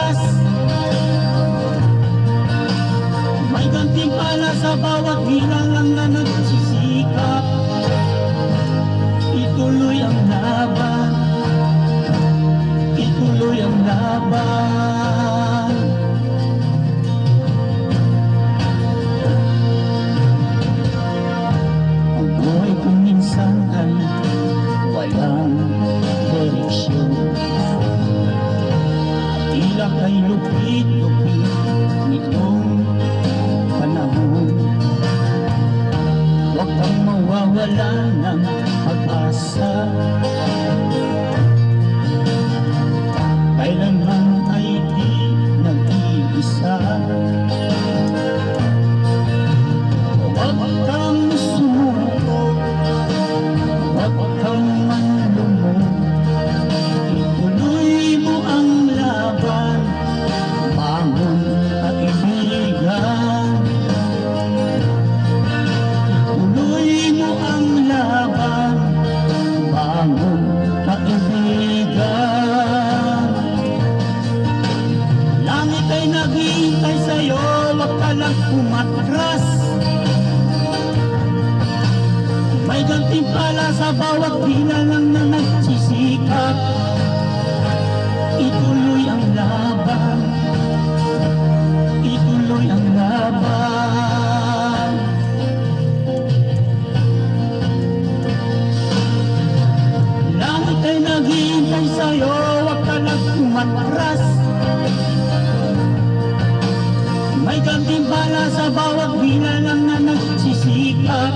umatras. May gantimpala sa bawat nilalang na nagsisikap. Ituloy ang laban, ituloy ang laban. Ang buhay kung minsan ay walang direksyon, at tila kay lupit-lupit nitong panahon. Huwag kang mawawala ng pag-asa, kailanman ay di nag-iisa. Huwag kang sumuko, huwag kang manlumog, ituloy mo ang laban, bangon kaibigan. Ituloy mo ang laban, bangon kaibigan. Langit ay naghihintay sa'yo, huwag ka lang umatras. May gantimpala sa bawat nilalang na nagsisikap. Ituloy ang laban, ituloy ang laban. Langit ay naghihintay sa'yo, huwag ka lang umatras. May gantimpala sa bawat nilalang na nagsisikap.